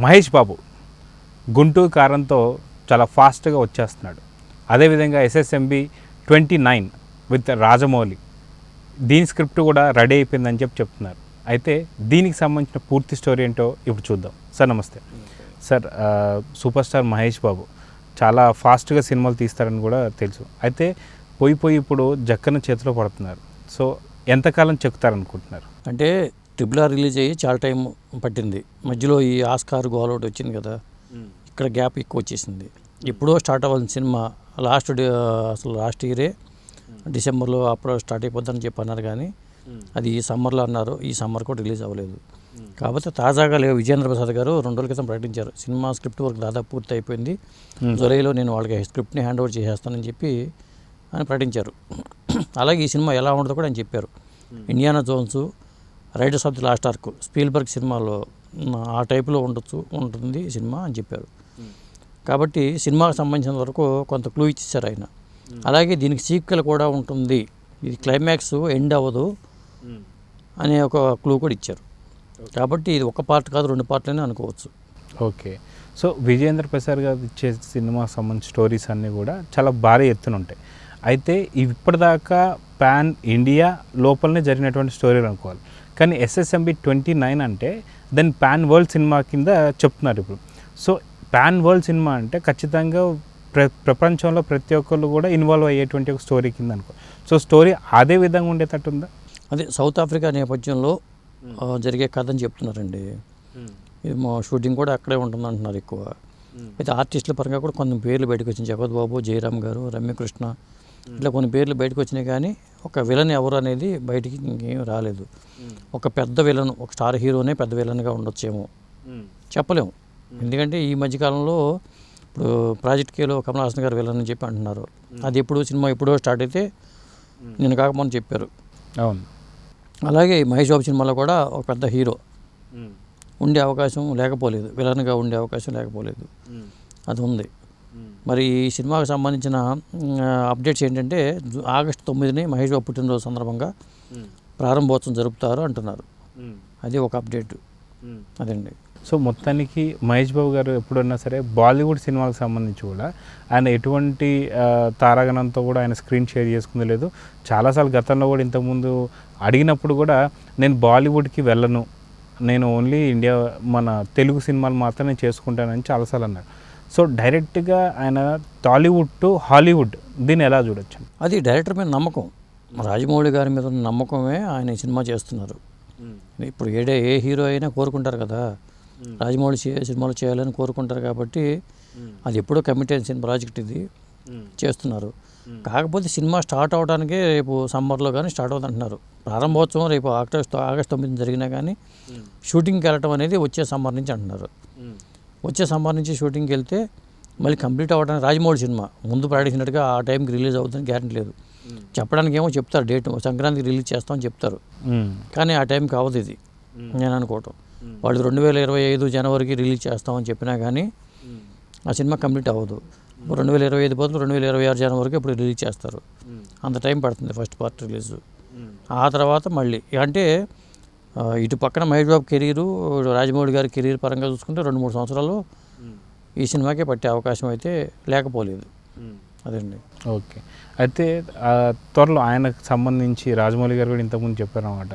మహేష్ బాబు గుంటూరు కారంతో చాలా ఫాస్ట్గా వచ్చేస్తున్నాడు. అదేవిధంగా ఎస్ఎస్ఎంబి 29 విత్ రాజమౌళి, దీని స్క్రిప్ట్ కూడా రెడీ అయిపోయిందని చెప్తున్నారు. అయితే దీనికి సంబంధించిన పూర్తి స్టోరీ ఏంటో ఇప్పుడు చూద్దాం. సార్ నమస్తే. Sir, super star Mahesh Babu చాలా ఫాస్ట్గా సినిమాలు తీస్తారని కూడా తెలుసు. అయితే పోయి ఇప్పుడు జక్కన చేతిలో పడుతున్నారు. సో ఎంతకాలం చెక్కుతారనుకుంటున్నారు? అంటే RRR రిలీజ్ అయ్యి చాలా టైం పట్టింది. మధ్యలో ఈ ఆస్కార్ గోల్ అవుట్ వచ్చింది కదా, ఇక్కడ గ్యాప్ ఎక్కువ వచ్చేసింది. ఎప్పుడో స్టార్ట్ అవ్వాల్సిన సినిమా అసలు లాస్ట్ ఇయరే డిసెంబర్లో అప్పుడు స్టార్ట్ అయిపోద్దని చెప్పి అన్నారు, కానీ అది ఈ సమ్మర్లో అన్నారు. ఈ సమ్మర్ కూడా రిలీజ్ అవ్వలేదు. కాకపోతే తాజాగా విజేంద్ర ప్రసాద్ గారు 2 రోజుల క్రితం ప్రకటించారు, సినిమా స్క్రిప్ట్ వర్క్ దాదాపు పూర్తి అయిపోయింది, జూలైలో నేను వాళ్ళకి స్క్రిప్ట్ని హ్యాండ్ ఓవర్ చేసేస్తానని చెప్పి ఆయన ప్రకటించారు. అలాగే ఈ సినిమా ఎలా ఉండదో కూడా ఆయన చెప్పారు. Indiana Jones, Raiders of the Lost Ark, Spielberg సినిమాలో ఆ టైపులో ఉంటుంది ఈ సినిమా అని చెప్పారు. కాబట్టి సినిమాకి సంబంధించిన వరకు కొంత క్లూ ఇచ్చేసారు ఆయన. అలాగే దీనికి సీక్వెల్ కూడా ఉంటుంది, ఇది క్లైమాక్స్ ఎండ్ అవ్వదు అనే ఒక క్లూ కూడా ఇచ్చారు. కాబట్టి ఇది ఒక పార్ట్ కాదు, 2 పార్ట్లనే అనుకోవచ్చు. ఓకే. సో విజేంద్ర ప్రసాద్ గారు ఇచ్చే సినిమాకి సంబంధించిన స్టోరీస్ అన్నీ కూడా చాలా భారీ ఎత్తున ఉంటాయి. అయితే ఇప్పటిదాకా పాన్ ఇండియా లోపలనే జరిగినటువంటి స్టోరీలు అనుకోవాలి, కానీ ఎస్ఎస్ఎంబి 29 అంటే దాన్ని పాన్ వరల్డ్ సినిమా కింద చెప్తున్నారు ఇప్పుడు. సో పాన్ వరల్డ్ సినిమా అంటే ఖచ్చితంగా ప్రపంచంలో ప్రతి ఒక్కళ్ళు కూడా ఇన్వాల్వ్ అయ్యేటువంటి ఒక స్టోరీ కింద అనుకో. సో స్టోరీ అదే విధంగా ఉండేటట్టు ఉందా? అదే సౌత్ ఆఫ్రికా నేపథ్యంలో జరిగే కథ అని చెప్తున్నారండి. ఇది మా షూటింగ్ కూడా అక్కడే ఉంటుంది అంటున్నారు ఎక్కువ. అయితే ఆర్టిస్టుల పరంగా కూడా కొన్ని పేర్లు బయటకు వచ్చినాయి, జగత్ బాబు, జయరామ్ గారు, రమ్యకృష్ణ, ఇట్లా కొన్ని పేర్లు బయటకు వచ్చినాయి, కానీ ఒక విలన్ ఎవరు అనేది బయటికి ఇంకేం రాలేదు. ఒక పెద్ద విలన్, ఒక స్టార్ హీరోనే పెద్ద విలన్గా ఉండొచ్చేమో చెప్పలేము. ఎందుకంటే ఈ మధ్యకాలంలో ఇప్పుడు ప్రాజెక్ట్ కేలో కమల్ హాసన్ గారు విలన్ అని చెప్పి అంటున్నారు. అది ఎప్పుడు సినిమా ఎప్పుడో స్టార్ట్ అయితే నేను కాకమని చెప్పారు. అవును. అలాగే మహేష్ బాబు సినిమాలో కూడా ఒక పెద్ద హీరో ఉండే అవకాశం లేకపోలేదు, విలన్గా ఉండే అవకాశం లేకపోలేదు, అది ఉంది. మరి ఈ సినిమాకు సంబంధించిన అప్డేట్స్ ఏంటంటే ఆగస్టు 9ని మహేష్ బాబు పుట్టినరోజు సందర్భంగా ప్రారంభోత్సవం జరుపుతారు అంటున్నారు. అది ఒక అప్డేట్ అదండి. సో మొత్తానికి మహేష్ బాబు గారు ఎప్పుడన్నా సరే బాలీవుడ్ సినిమాలకు సంబంధించి కూడా ఆయన ఎటువంటి తారాగణంతో కూడా ఆయన స్క్రీన్ షేర్ చేసుకుంది లేదు. చాలాసార్లు గతంలో కూడా ఇంతకుముందు అడిగినప్పుడు కూడా నేను బాలీవుడ్కి వెళ్ళను, నేను ఓన్లీ ఇండియా మన తెలుగు సినిమాలు మాత్రమే చేసుకుంటానని చాలాసార్లు అన్నారు. సో డైరెక్ట్గా ఆయన టాలీవుడ్ టు హాలీవుడ్ దీన్ని ఎలా చూడొచ్చు? అది డైరెక్టర్ మీద నమ్మకం, రాజమౌళి గారి మీద ఉన్న నమ్మకమే ఆయన ఈ సినిమా చేస్తున్నారు. ఇప్పుడు ఏ హీరో అయినా కోరుకుంటారు కదా, రాజమౌళి సినిమాలు చేయాలని కోరుకుంటారు. కాబట్టి అది ఎప్పుడో కమిటెడ్ సినిమా ప్రాజెక్ట్ ఇది చేస్తున్నారు. కాకపోతే సినిమా స్టార్ట్ అవడానికే రేపు సమ్మర్లో కానీ స్టార్ట్ అవుతుంది అంటున్నారు. ప్రారంభోత్సవం రేపు ఆగస్టు 9 జరిగినా కానీ షూటింగ్కి వెళ్ళటం అనేది వచ్చే సమ్మర్ నుంచి అంటున్నారు. వచ్చే సమ్మర్ నుంచి షూటింగ్కి వెళ్తే మళ్ళీ కంప్లీట్ అవ్వడానికి రాజమౌళి సినిమా ముందు ప్రకటించినట్టుగా ఆ టైంకి రిలీజ్ అవుతుందని గ్యారెంటీ లేదు. చెప్పడానికి ఏమో చెప్తారు, డేట్ సంక్రాంతికి రిలీజ్ చేస్తామని చెప్తారు, కానీ ఆ టైంకి అవ్వదు ఇది నేను అనుకోవటం. వాళ్ళు 2025 జనవరికి రిలీజ్ చేస్తామని చెప్పినా కానీ ఆ సినిమా కంప్లీట్ అవ్వదు. 2025 బదులు 2026 జనవరికి ఇప్పుడు రిలీజ్ చేస్తారు. అంత టైం పడుతుంది ఫస్ట్ పార్ట్ రిలీజ్. ఆ తర్వాత మళ్ళీ అంటే ఇటు పక్కన మహేష్ బాబు కెరీరు, రాజమౌళి గారి కెరీర్ పరంగా చూసుకుంటే 2-3 సంవత్సరాలు ఈ సినిమాకే పట్టే అవకాశం అయితే లేకపోలేదు. అదండి. ఓకే. అయితే త్వరలో ఆయనకు సంబంధించి రాజమౌళి గారు కూడా ఇంతకుముందు చెప్పారన్నమాట,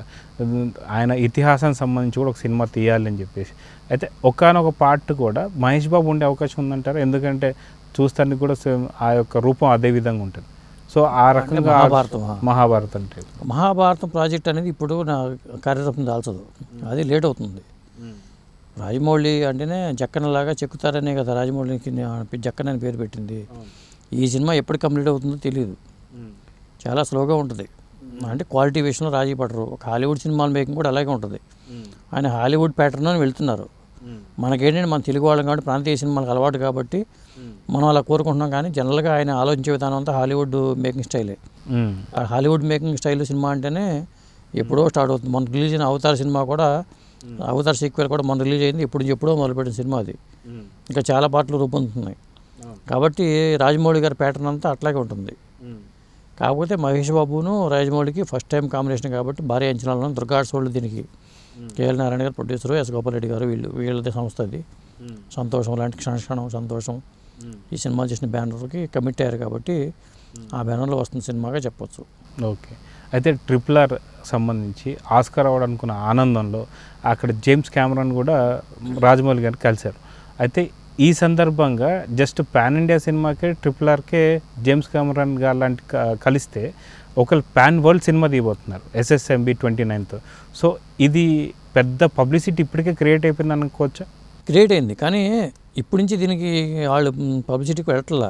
ఆయన ఇతిహాసానికి సంబంధించి కూడా ఒక సినిమా తీయాలి అని చెప్పేసి. అయితే ఒకానొక పార్ట్ కూడా మహేష్ బాబు ఉండే అవకాశం ఉందంటారు, ఎందుకంటే చూస్తానికి కూడా ఆ యొక్క రూపం అదే విధంగా ఉంటుంది. సో ఆ రకంగా మహాభారతం ప్రాజెక్ట్ అనేది ఇప్పుడు నా కార్యరూపం దాల్చదు, అది లేట్ అవుతుంది. రాజమౌళి అంటేనే జక్కనలాగా చెక్కుతారనే కదా రాజమౌళికి జక్కన అని పేరు పెట్టింది. ఈ సినిమా ఎప్పుడు కంప్లీట్ అవుతుందో తెలియదు, చాలా స్లోగా ఉంటుంది. అంటే క్వాలిటీ విషయంలో రాజీ పడరు. ఒక హాలీవుడ్ సినిమాల మేకింగ్ కూడా అలాగే ఉంటుంది. ఆయన హాలీవుడ్ ప్యాటర్న్ అని వెళ్తున్నారు. మనకేంటంటే మన తెలుగు వాళ్ళం కాబట్టి ప్రాంతీయ సినిమాలకు అలవాటు కాబట్టి మనం అలా కోరుకుంటున్నాం, కానీ జనరల్గా ఆయన ఆలోచించే విధానం అంతా హాలీవుడ్ మేకింగ్ స్టైలే. ఆ హాలీవుడ్ మేకింగ్ స్టైల్ సినిమా అంటేనే ఎప్పుడో స్టార్ట్ అవుతుంది. మన రిలీజ్ అయిన అవతార్ సినిమా కూడా, అవతార్ సీక్వెల్ కూడా మన రిలీజ్ అయింది ఎప్పుడో మొదలుపెట్టిన సినిమా అది. ఇంకా చాలా పాటలు రూపొందుతున్నాయి. కాబట్టి రాజమౌళి గారి ప్యాటర్న్ అంతా అట్లాగే ఉంటుంది. కాకపోతే మహేష్ బాబును రాజమౌళికి ఫస్ట్ టైం కాంబినేషన్ కాబట్టి భారీ అంచనాలను దుర్గాడ్స్ వాళ్ళు దీనికి కేఎల్ నారాయణ గారు ప్రొడ్యూసరు, ఎస్ గోపాల్ రెడ్డి గారు, వీళ్ళది సంస్థ అది. సంతోషం లాంటి క్షణం సంతోషం ఈ సినిమా చేసిన బ్యానర్కి కమిట్ అయ్యారు కాబట్టి ఆ బ్యానర్లో వస్తున్న సినిమాగా చెప్పొచ్చు. ఓకే. అయితే RRR సంబంధించి ఆస్కార్ అవార్డు అనుకున్న ఆనందంలో అక్కడ జేమ్స్ కెమెరాన్ కూడా రాజమౌళి గారిని కలిశారు. అయితే ఈ సందర్భంగా జస్ట్ పాన్ ఇండియా సినిమాకే RRRకే జేమ్స్ కెమెరాన్ గారు లాంటి కలిస్తే ఒకళ్ళు పాన్ వరల్డ్ సినిమా తీయబోతున్నారు SSMB 29తో. సో ఇది పెద్ద పబ్లిసిటీ ఇప్పటికే క్రియేట్ అయిపోయింది అనుకోవచ్చా? క్రియేట్ అయింది, కానీ ఇప్పటి నుంచి దీనికి వాళ్ళు పబ్లిసిటీకి వెళ్ళట్లా.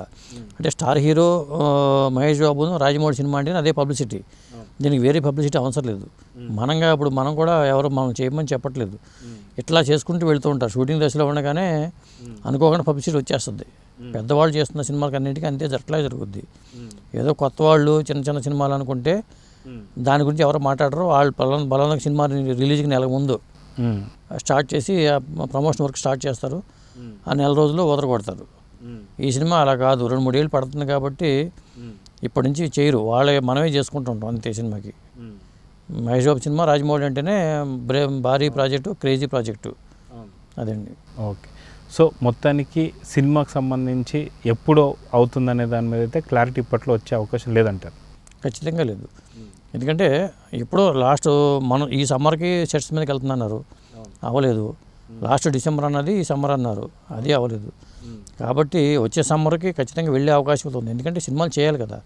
అంటే star hero Mahesh Babu Rajamouli cinema అంటే అదే పబ్లిసిటీ, దీనికి వేరే పబ్లిసిటీ అవసరం లేదు. ఇప్పుడు మనం కూడా ఎవరు మనం చేయమని చెప్పట్లేదు, ఇట్లా చేసుకుంటూ వెళ్తూ ఉంటారు. షూటింగ్ దశలో ఉండగానే అనుకోకుండా పబ్లిసిటీ వచ్చేస్తుంది. పెద్దవాళ్ళు చేస్తున్న సినిమాలకు అన్నింటికీ అంతే అట్లాగే జరుగుద్ది. ఏదో కొత్త వాళ్ళు చిన్న సినిమాలు అనుకుంటే దాని గురించి ఎవరు మాట్లాడరు. వాళ్ళు బలవంతంగా సినిమా రిలీజ్కి నెల ముందు స్టార్ట్ చేసి ప్రమోషన్ వర్క్ స్టార్ట్ చేస్తారు, ఆ నెల రోజుల్లో కొడతారు. ఈ సినిమా అలా కాదు, 2-3 ఏళ్ళు పడుతుంది కాబట్టి ఇప్పటి నుంచి చేయరు, మనమే చేసుకుంటుంటాం అంతే. సినిమాకి మహేష్ బాబు సినిమా రాజమౌళి అంటేనే భారీ ప్రాజెక్టు, క్రేజీ ప్రాజెక్టు అదండి. ఓకే. సో మొత్తానికి సినిమాకి సంబంధించి ఎప్పుడు అవుతుందనే దాని మీద అయితే క్లారిటీ ఇప్పట్లో వచ్చే అవకాశం లేదంటారు? ఖచ్చితంగా లేదు. ఎందుకంటే ఎప్పుడో లాస్ట్ మనం ఈ సమ్మర్కి సెట్స్ మీదకి వెళ్తున్నారు, అవ్వలేదు. లాస్ట్ డిసెంబర్ అన్నది ఈ సమ్మర్ అన్నారు, అది అవ్వలేదు. కాబట్టి వచ్చే సమ్మర్కి ఖచ్చితంగా వెళ్ళే అవకాశం ఉంది. ఎందుకంటే సినిమాలు చేయాలి కదా,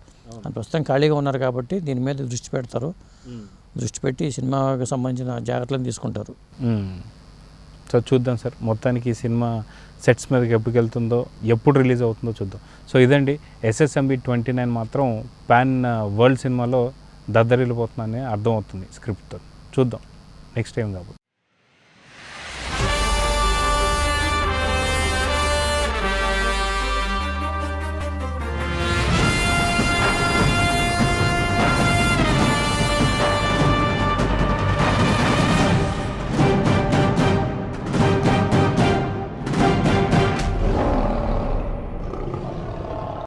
ప్రస్తుతం ఖాళీగా ఉన్నారు కాబట్టి దీని మీద దృష్టి పెడతారు. దృష్టి పెట్టి సినిమాకి సంబంధించిన జాగ్రత్తలను తీసుకుంటారు. సో చూద్దాం సార్, మొత్తానికి ఈ సినిమా సెట్స్ మీదకి ఎప్పుడు వెళ్తుందో, ఎప్పుడు రిలీజ్ అవుతుందో చూద్దాం. సో ఇదండి SSMB 29 మాత్రం పాన్ వరల్డ్ సినిమాలో దద్దరిల్లిపోతుందని అర్థమవుతుంది స్క్రిప్ట్తో. చూద్దాం నెక్స్ట్ టైం కాబట్టి.